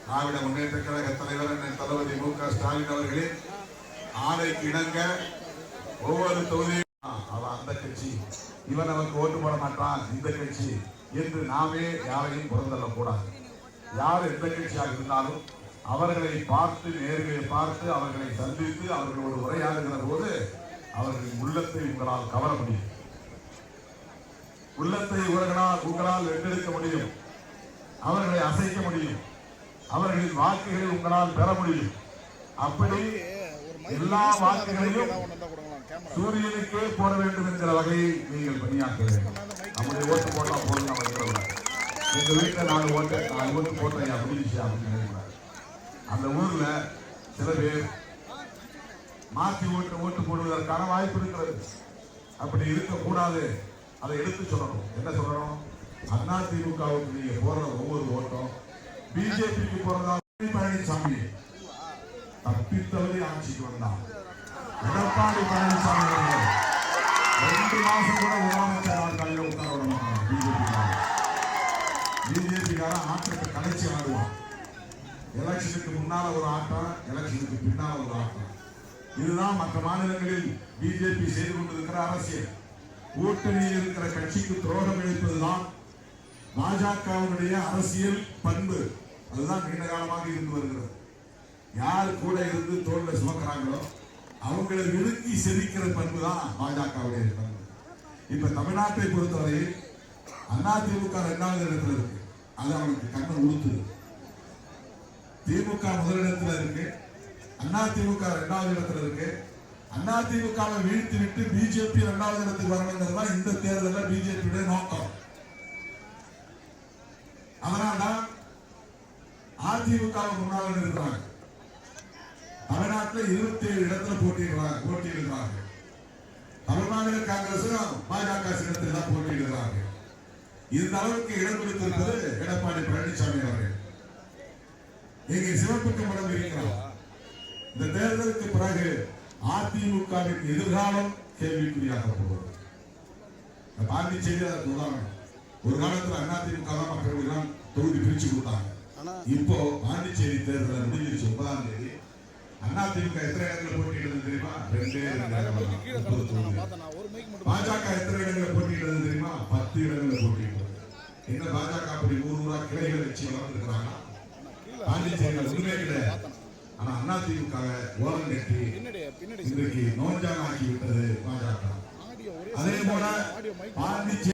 திராவிட முன்னேற்ற கழக தலைவர் தளபதி மு.க. ஸ்டாலின் அவர்களே ஆணைக்கு இணங்க ஒவ்வொரு தொகுதியும் அவன் அந்த கட்சி, இவன் நமக்கு ஓட்டு போட மாட்டான் இந்த கட்சி என்று நாமே யாரையும் புறந்தள்ளக்கூடாது. யார் எந்த கட்சியாக இருந்தாலும் அவர்களை பார்த்து நேர்களை பார்த்து அவர்களை சந்தித்து அவர்களோடு உரையாடுகிற போது அவர்களின் உள்ளத்தை உங்களால் கவர முடியும். உள்ளத்தை உங்களால் வென்றெடுக்க முடியும். அவர்களை அசைக்க முடியும். அவர்களின் வாக்குகளை உங்களால் பெற முடியும். அப்படி எல்லா வாக்குகளையும் சூரியனுக்கே போட வேண்டும் என்கிற வகையை நீங்கள் பணியாற்ற வேண்டும். நம்முடைய ஓட்டு போட்டா போதும் நம்ம எங்க வீட்டில் 4 ஓட்டு போட்டேன் அப்படின்னு நினைக்கிறார். அந்த ஊர்ல சில பேர் மாற்றி ஓட்டு போடுவதற்கான வாய்ப்பு இருக்கிறது. அப்படி இருக்கக்கூடாது. அதை எடுத்து சொல்லணும். என்ன சொல்லணும்? அதிமுகவுக்கு நீங்க போடுற ஒவ்வொரு ஓட்டம் பிஜேபிக்கு போறதா. பழனிசாமி தப்பித்தவரை ஆட்சிக்கு வந்தான். எடப்பாடி பழனிசாமி 2 மாசம் கூட முதலமைச்சர் கையில உட்கார விட மாட்டான். பிஜேபிக்காரன் ஆட்டத்தை கடைசி ஆடுவான். எலெக்ஷனுக்கு முன்னால ஒரு ஆட்டம், எலெக்ஷனுக்கு பின்னால ஒரு ஆட்டம். இதுதான் மற்ற மாநிலங்களில் பிஜேபி செய்து கொண்டிருக்கிற அரசியல். கூட்டணியில் இருக்கிற கட்சிக்கு துரோகம் இழைப்பதுதான் பாஜகவுடைய அரசியல் பண்பு. அதுதான் நீண்ட காலமாக இருந்து வருகிறது. யார் கூட இருந்து தோல்ல சுமக்கிறாங்களோ அவங்களை விருத்தி செதுக்கிற பண்பு தான் பாஜகவுடைய பண்பு. இப்ப தமிழ்நாட்டை பொறுத்தவரையில் அதிமுக 2வது இடத்துல இருக்கு. அது அவனுக்கு கண்ணை உறுத்துது. திமுக முதலிடத்துல இருக்கு. அதிமுக 2வது இடத்துல இருக்கு. அதிமுகவை வீழ்த்தி விட்டு பிஜேபி 2வது இடத்துக்கு வரணுங்கிறதுதான் இந்த தேர்தலில் பிஜேபியுடைய நோக்கம். அதனால்தான் அதிமுக முன்னாள் இருக்கிறாங்க. தமிழ்நாட்டில் 27 இடத்துல போட்டியிடுகிறாங்க. தமிழ்நாடு காங்கிரசும் பாஜக சின்னத்தில் தான் போட்டியிடுகிறாங்க. இந்த அளவுக்கு இடம் கொடுத்திருப்பது எடப்பாடி பழனிசாமி அவர்கள். இங்கே சிவப்பு கம்பளம் இருக்கிறார். இந்த தேர்தலுக்கு பிறகு அதிமுகவின் எதிர்காலம் கேள்விக்குறியாக போகிறது. பாண்டிச்சேரி அதற்கு உதாரணம். ஒரு காலத்தில் அதிமுக தான் மக்களுக்கு தொகுதி பிரிச்சு கொடுத்தாங்க. இப்போ பாண்டிச்சேரி தேர்தல் முடிஞ்சிருச்சு. 9ஆம் தேதி அதிமுக எத்தனை இடங்களில் போட்டியிடுறது தெரியுமா? 2 பாஜக எத்தனை இடங்களில் போட்டியிடுறது தெரியுமா? 10 இடங்களில் போட்டியிடுறது. என்ன பாஜக அப்படி 100 கிளைகள் வச்சு வளர்ந்துருக்கிறாங்க. பாண்டிச்சேரியில் உண்மையே கிடையாது. ஆனா அதிமுக ஓரம் கட்டி இன்றைக்கு நோஞ்சான் ஆக்கி விட்டது பாஜக. அதே போல பாண்டிச்சேரி